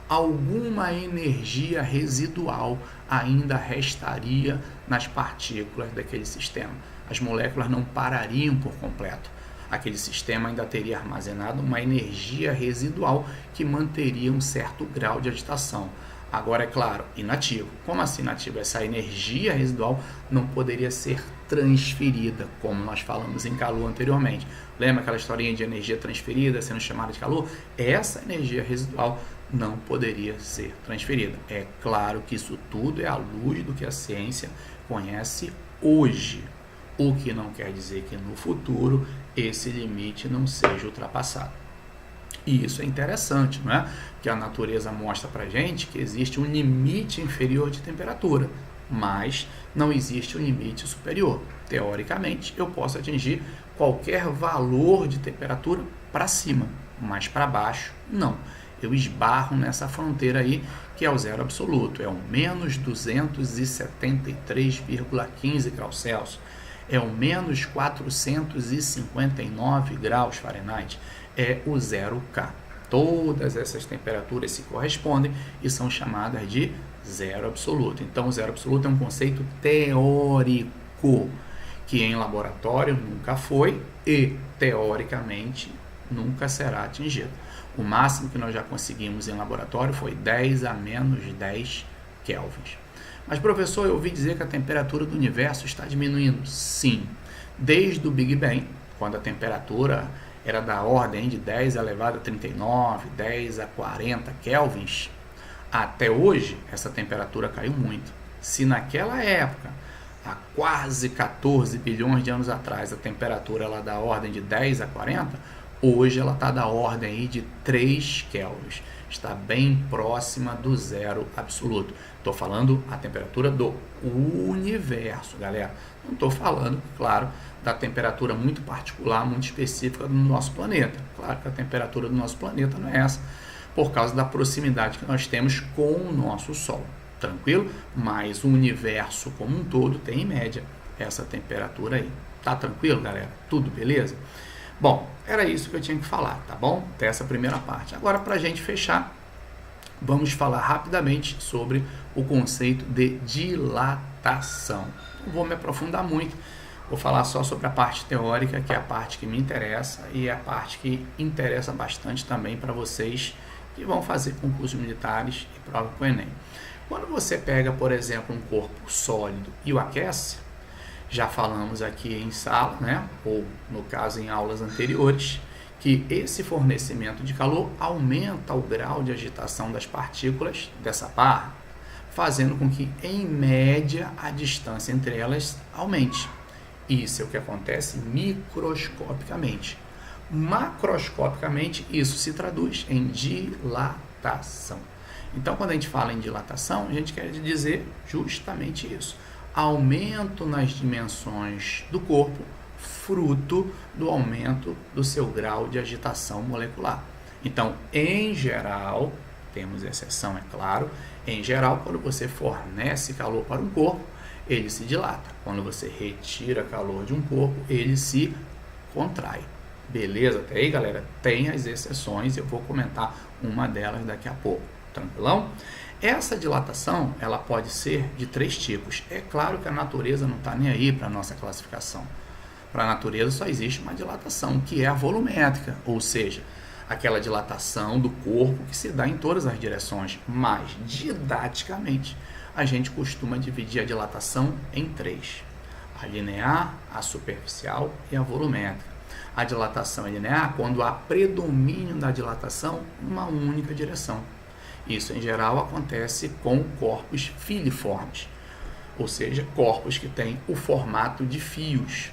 [SPEAKER 1] alguma energia residual ainda restaria nas partículas daquele sistema. As moléculas não parariam por completo. Aquele sistema ainda teria armazenado uma energia residual que manteria um certo grau de agitação. Agora, é claro, inativo. Como assim inativo? Essa energia residual não poderia ser transferida, como nós falamos em calor anteriormente. Lembra aquela historinha de energia transferida sendo chamada de calor? Essa energia residual não poderia ser transferida. É claro que isso tudo é à luz do que a ciência conhece hoje, o que não quer dizer que no futuro esse limite não seja ultrapassado. E isso é interessante, não é? Que a natureza mostra para a gente que existe um limite inferior de temperatura, mas não existe um limite superior. Teoricamente, eu posso atingir qualquer valor de temperatura para cima, mas para baixo, não. Eu esbarro nessa fronteira aí, que é o zero absoluto, é o menos 273,15 graus Celsius, é o menos 459 graus Fahrenheit, é o 0K. Todas essas temperaturas se correspondem e são chamadas de zero absoluto. Então, o zero absoluto é um conceito teórico, que em laboratório nunca foi e, teoricamente, nunca será atingido. O máximo que nós já conseguimos em laboratório foi 10 a menos 10 kelvins. Mas, professor, eu ouvi dizer que a temperatura do universo está diminuindo. Sim, desde o Big Bang, quando a temperatura era da ordem de 10 elevado a 39, 10 a 40 kelvins, até hoje essa temperatura caiu muito. Se naquela época, há quase 14 bilhões de anos atrás, a temperatura era da ordem de 10 a 40, hoje ela está da ordem aí de 3 kelvins. Está bem próxima do zero absoluto. Estou falando a temperatura do universo, galera. Não estou falando, claro, da temperatura muito particular, muito específica do nosso planeta. Claro que a temperatura do nosso planeta não é essa, por causa da proximidade que nós temos com o nosso Sol. Tranquilo? Mas o universo como um todo tem, em média, essa temperatura aí. Tá tranquilo, galera? Tudo beleza? Bom, era isso que eu tinha que falar, tá bom? Dessa primeira parte. Agora, para a gente fechar, vamos falar rapidamente sobre o conceito de dilatação. Não vou me aprofundar muito, vou falar só sobre a parte teórica, que é a parte que me interessa e é a parte que interessa bastante também para vocês que vão fazer concursos militares e prova para o Enem. Quando você pega, por exemplo, um corpo sólido e o aquece, já falamos aqui em sala, né, ou no caso em aulas anteriores, que esse fornecimento de calor aumenta o grau de agitação das partículas dessa barra, fazendo com que, em média, a distância entre elas aumente. Isso é o que acontece microscopicamente. Macroscopicamente, isso se traduz em dilatação. Então, quando a gente fala em dilatação, a gente quer dizer justamente isso. Aumento nas dimensões do corpo, fruto do aumento do seu grau de agitação molecular. Então, em geral, temos exceção, é claro, em geral, quando você fornece calor para um corpo, ele se dilata. Quando você retira calor de um corpo, ele se contrai. Beleza? Até aí, galera? Tem as exceções, eu vou comentar uma delas daqui a pouco. Tranquilão? Essa dilatação, ela pode ser de 3 tipos. É claro que a natureza não está nem aí para a nossa classificação. Para a natureza só existe uma dilatação, que é a volumétrica, ou seja, aquela dilatação do corpo que se dá em todas as direções, mas didaticamente a gente costuma dividir a dilatação em 3. A linear, a superficial e a volumétrica. A dilatação é linear quando há predomínio da dilatação numa única direção. Isso, em geral, acontece com corpos filiformes, ou seja, corpos que têm o formato de fios.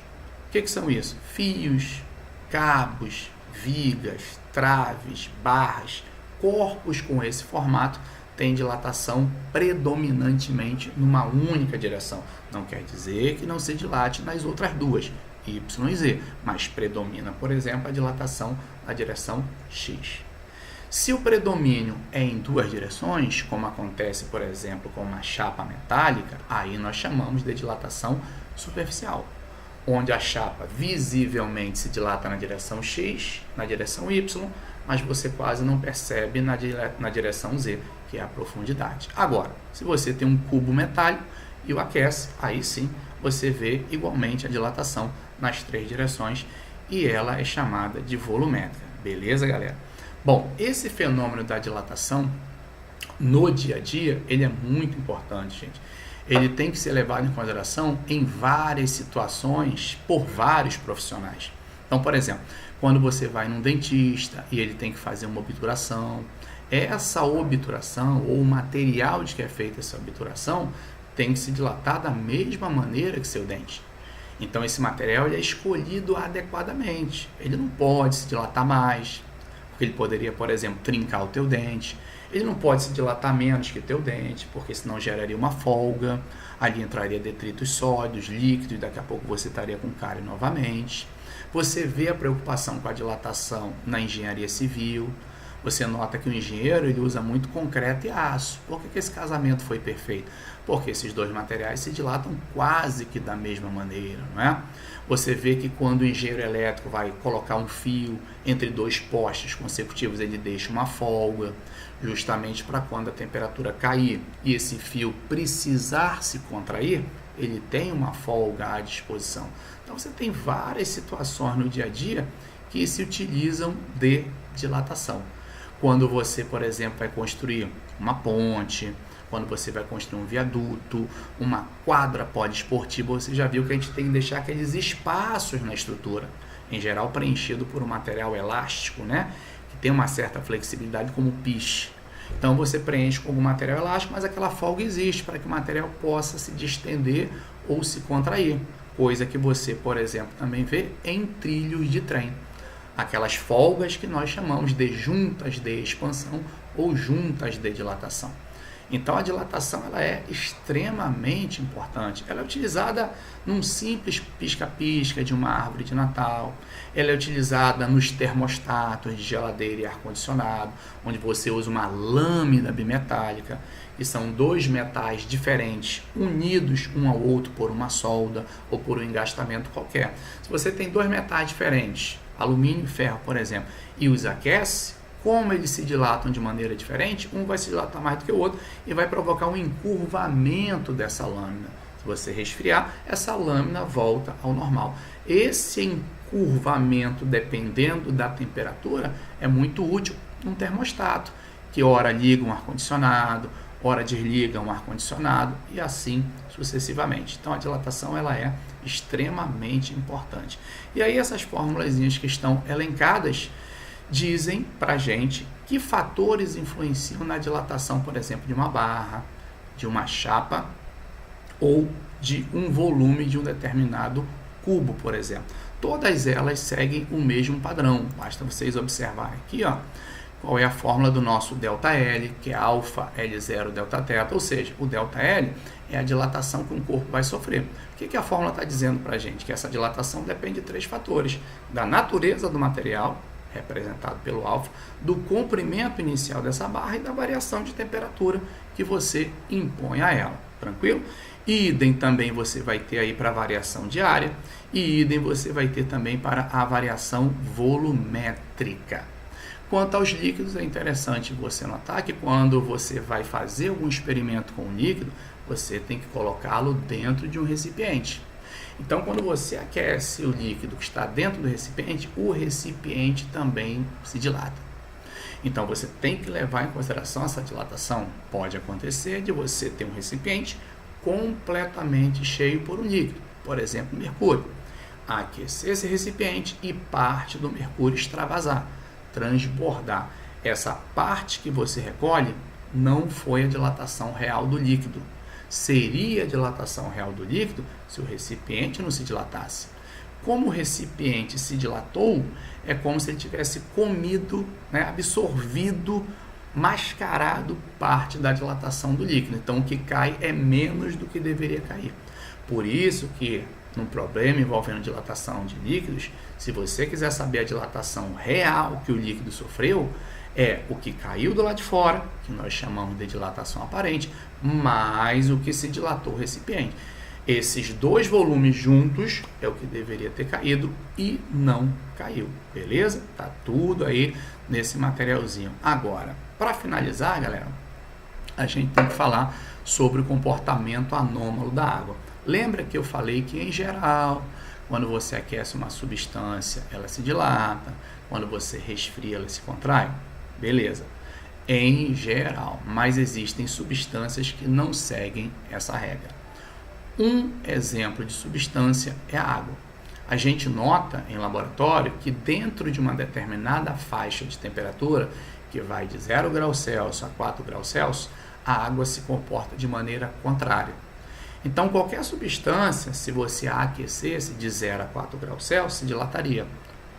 [SPEAKER 1] O que são isso? Fios, cabos, vigas, traves, barras, corpos com esse formato têm dilatação predominantemente numa única direção. Não quer dizer que não se dilate nas outras duas, Y e Z, mas predomina, por exemplo, a dilatação na direção X. Se o predomínio é em 2 direções, como acontece, por exemplo, com uma chapa metálica, aí nós chamamos de dilatação superficial, onde a chapa visivelmente se dilata na direção X, na direção Y, mas você quase não percebe na direção Z, que é a profundidade. Agora, se você tem um cubo metálico e o aquece, aí sim você vê igualmente a dilatação nas 3 direções e ela é chamada de volumétrica. Beleza, galera? Bom, esse fenômeno da dilatação no dia a dia, ele é muito importante, gente. Ele tem que ser levado em consideração em várias situações por vários profissionais. Então, por exemplo, quando você vai num dentista e ele tem que fazer uma obturação, essa obturação ou o material de que é feita essa obturação tem que se dilatar da mesma maneira que seu dente. Então, esse material ele é escolhido adequadamente. Ele não pode se dilatar mais, porque ele poderia, por exemplo, trincar o teu dente. Ele não pode se dilatar menos que o teu dente, porque senão geraria uma folga. Ali entraria detritos sólidos, líquidos, daqui a pouco você estaria com cárie novamente. Você vê a preocupação com a dilatação na engenharia civil. Você nota que o engenheiro ele usa muito concreto e aço. Por que esse casamento foi perfeito? Porque esses 2 materiais se dilatam quase que da mesma maneira, não é? Você vê que quando o engenheiro elétrico vai colocar um fio entre 2 postes consecutivos, ele deixa uma folga, justamente para quando a temperatura cair e esse fio precisar se contrair, ele tem uma folga à disposição. Então você tem várias situações no dia a dia que se utilizam de dilatação. Quando você, por exemplo, vai construir uma ponte, quando você vai construir um viaduto, uma quadra poliesportiva, você já viu que a gente tem que deixar aqueles espaços na estrutura, em geral preenchido por um material elástico, né? Que tem uma certa flexibilidade como o piche. Então você preenche com algum material elástico, mas aquela folga existe para que o material possa se distender ou se contrair, coisa que você, por exemplo, também vê em trilhos de trem. Aquelas folgas que nós chamamos de juntas de expansão ou juntas de dilatação. Então a dilatação ela é extremamente importante. Ela é utilizada num simples pisca-pisca de uma árvore de Natal. Ela é utilizada nos termostatos de geladeira e ar-condicionado, onde você usa uma lâmina bimetálica, que são 2 metais diferentes, unidos um ao outro por uma solda ou por um engastamento qualquer. Se você tem 2 metais diferentes, alumínio e ferro, por exemplo, e os aquece, como eles se dilatam de maneira diferente, um vai se dilatar mais do que o outro e vai provocar um encurvamento dessa lâmina. Se você resfriar, essa lâmina volta ao normal. Esse encurvamento, dependendo da temperatura, é muito útil num termostato, que ora liga um ar-condicionado, ora desliga um ar-condicionado e assim sucessivamente. Então a dilatação ela é extremamente importante. E aí essas formulazinhas que estão elencadas dizem para a gente que fatores influenciam na dilatação, por exemplo, de uma barra, de uma chapa ou de um volume de um determinado cubo, por exemplo. Todas elas seguem o mesmo padrão. Basta vocês observarem aqui, ó, qual é a fórmula do nosso ΔL, que é alfa L0 Δθ, ou seja, o ΔL é a dilatação que um corpo vai sofrer. O que a fórmula está dizendo para a gente? Que essa dilatação depende de 3 fatores: da natureza do material, representado pelo alfa, do comprimento inicial dessa barra e da variação de temperatura que você impõe a ela. Tranquilo? Idem também você vai ter aí para a variação diária e idem você vai ter também para a variação volumétrica. Quanto aos líquidos, é interessante você notar que quando você vai fazer algum experimento com um líquido, você tem que colocá-lo dentro de um recipiente. Então, quando você aquece o líquido que está dentro do recipiente, o recipiente também se dilata. Então, você tem que levar em consideração essa dilatação. Pode acontecer de você ter um recipiente completamente cheio por um líquido, por exemplo, mercúrio. Aquecer esse recipiente e parte do mercúrio extravasar, transbordar. Essa parte que você recolhe não foi a dilatação real do líquido. Seria a dilatação real do líquido se o recipiente não se dilatasse. Como o recipiente se dilatou, é como se ele tivesse comido, absorvido, mascarado parte da dilatação do líquido. Então, o que cai é menos do que deveria cair. Por isso que, num problema envolvendo dilatação de líquidos, se você quiser saber a dilatação real que o líquido sofreu, é o que caiu do lado de fora, que nós chamamos de dilatação aparente, mais o que se dilatou o recipiente. Esses dois volumes juntos é o que deveria ter caído e não caiu, beleza? Tá tudo aí nesse materialzinho. Agora, para finalizar, galera, a gente tem que falar sobre o comportamento anômalo da água. Lembra que eu falei que, em geral, quando você aquece uma substância, ela se dilata, quando você resfria, ela se contrai? Beleza. Em geral, mas existem substâncias que não seguem essa regra. Um exemplo de substância é a água. A gente nota em laboratório que dentro de uma determinada faixa de temperatura, que vai de 0 graus Celsius a 4 graus Celsius, a água se comporta de maneira contrária. Então, qualquer substância, se você a aquecesse de 0 a 4 graus Celsius, se dilataria.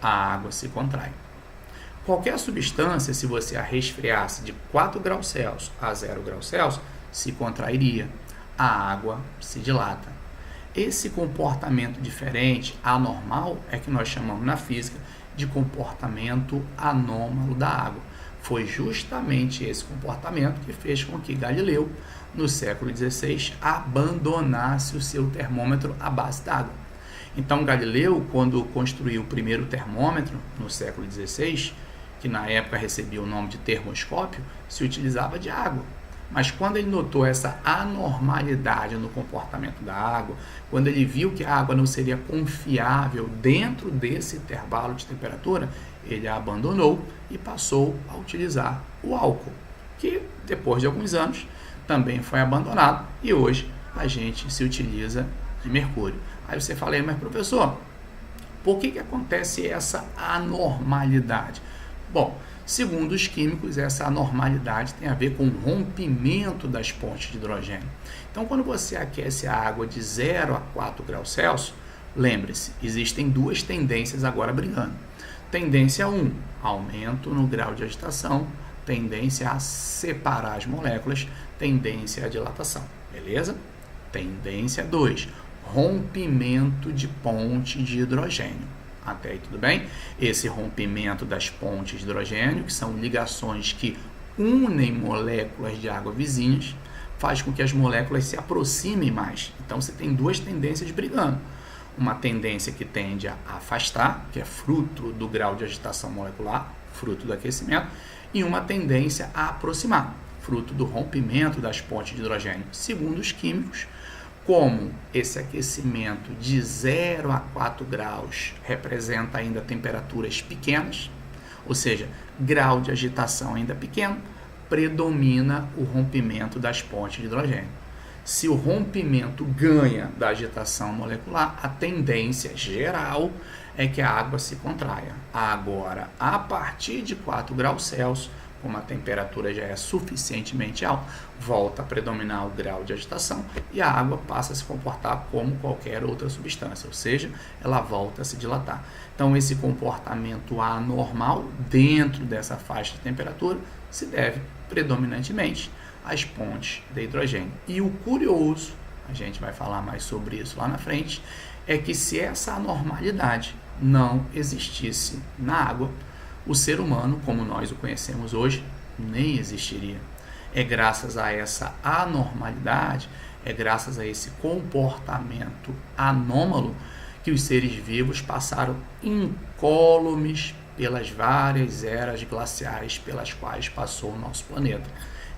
[SPEAKER 1] A água se contrai. Qualquer substância, se você a resfriasse de 4 graus Celsius a 0 graus Celsius, se contrairia. A água se dilata. Esse comportamento diferente, anormal, é que nós chamamos na física de comportamento anômalo da água. Foi justamente esse comportamento que fez com que Galileu, no século XVI, abandonasse o seu termômetro à base d'água. Então, Galileu, quando construiu o primeiro termômetro, no século XVI, que na época recebia o nome de termoscópio, se utilizava de água. Mas quando ele notou essa anormalidade no comportamento da água, quando ele viu que a água não seria confiável dentro desse intervalo de temperatura, ele a abandonou e passou a utilizar o álcool, que depois de alguns anos também foi abandonado e hoje a gente se utiliza de mercúrio. Aí você fala, mas professor, por que acontece essa anormalidade? Bom, segundo os químicos, essa anormalidade tem a ver com o rompimento das pontes de hidrogênio. Então, quando você aquece a água de 0 a 4 graus Celsius, lembre-se, existem duas tendências agora brigando. Tendência 1, aumento no grau de agitação. Tendência a separar as moléculas. Tendência à dilatação, beleza? Tendência 2, rompimento de ponte de hidrogênio. Até aí tudo bem? Esse rompimento das pontes de hidrogênio, que são ligações que unem moléculas de água vizinhas, faz com que as moléculas se aproximem mais. Então você tem duas tendências brigando. Uma tendência que tende a afastar, que é fruto do grau de agitação molecular, fruto do aquecimento, e uma tendência a aproximar, fruto do rompimento das pontes de hidrogênio. Segundo os químicos, como esse aquecimento de 0 a 4 graus representa ainda temperaturas pequenas, ou seja, grau de agitação ainda pequeno, predomina o rompimento das pontes de hidrogênio. Se o rompimento ganha da agitação molecular, a tendência geral é que a água se contraia. Agora, a partir de 4 graus Celsius, como a temperatura já é suficientemente alta, volta a predominar o grau de agitação e a água passa a se comportar como qualquer outra substância, ou seja, ela volta a se dilatar. Então, esse comportamento anormal dentro dessa faixa de temperatura se deve predominantemente às pontes de hidrogênio. E o curioso, a gente vai falar mais sobre isso lá na frente, é que se essa anormalidade não existisse na água, o ser humano, como nós o conhecemos hoje, nem existiria. É graças a essa anormalidade, é graças a esse comportamento anômalo que os seres vivos passaram incólumes pelas várias eras glaciais pelas quais passou o nosso planeta.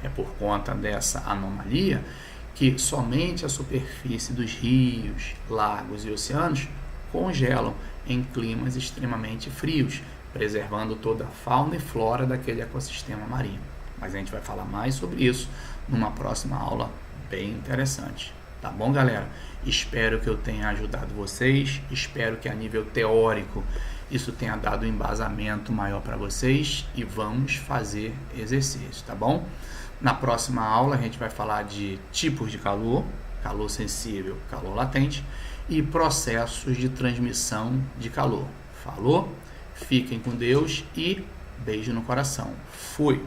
[SPEAKER 1] É por conta dessa anomalia que somente a superfície dos rios, lagos e oceanos congelam em climas extremamente frios, preservando toda a fauna e flora daquele ecossistema marinho. Mas a gente vai falar mais sobre isso numa próxima aula bem interessante. Tá bom, galera? Espero que eu tenha ajudado vocês, espero que a nível teórico isso tenha dado um embasamento maior para vocês e vamos fazer exercício, tá bom? Na próxima aula a gente vai falar de tipos de calor, calor sensível, calor latente e processos de transmissão de calor. Falou? Fiquem com Deus e beijo no coração. Fui!